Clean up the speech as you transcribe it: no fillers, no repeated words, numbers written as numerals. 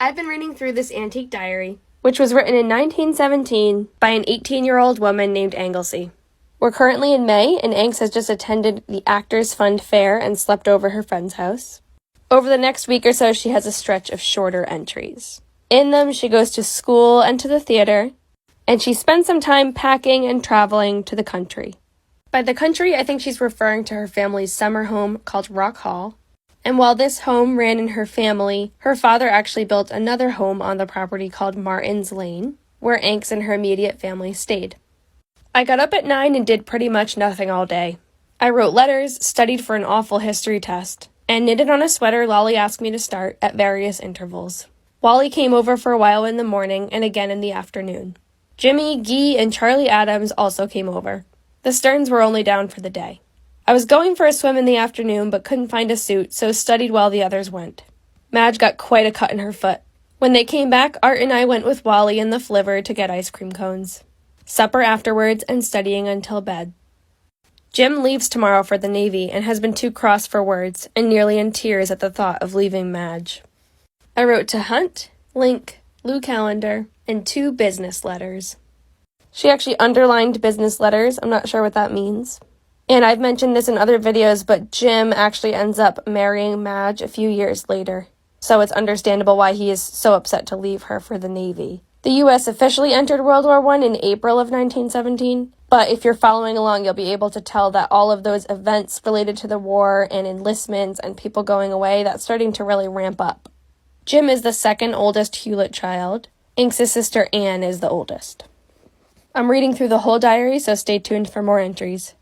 I've been reading through this antique diary, which was written in 1917 by an 18-year-old woman named Anglesey. We're currently in May, and Angs has just attended the Actors Fund Fair and slept over her friend's house. Over the next week or so, she has a stretch of shorter entries. In them, she goes to school and to the theater, and she spends some time packing and traveling to the country. By the country, I think she's referring to her family's summer home called Rock Hall. And while this home ran in her family, her father actually built another home on the property called Martin's Lane, where Angs and her immediate family stayed. I got up at 9 and did pretty much nothing all day. I wrote letters, studied for an awful history test, and knitted on a sweater Lolly asked me to start at various intervals. Wally came over for a while in the morning and again in the afternoon. Jimmy, Guy, and Charlie Adams also came over. The Stearns were only down for the day. I was going for a swim in the afternoon but couldn't find a suit, so studied while the others went. Madge got quite a cut in her foot. When they came back, Art and I went with Wally and the flivver to get ice cream cones. Supper afterwards and studying until bed. Jim leaves tomorrow for the Navy and has been too cross for words and nearly in tears at the thought of leaving Madge. I wrote to Hunt, Link, Lou Callender, and 2 business letters. She actually underlined business letters. I'm not sure what that means. And I've mentioned this in other videos, but Jim actually ends up marrying Madge a few years later. So it's understandable why he is so upset to leave her for the Navy. The U.S. officially entered World War I in April of 1917, but if you're following along, you'll be able to tell that all of those events related to the war and enlistments and people going away, that's starting to really ramp up. Jim is the second oldest Hewlett child. Angs' sister Anne is the oldest. I'm reading through the whole diary, so stay tuned for more entries.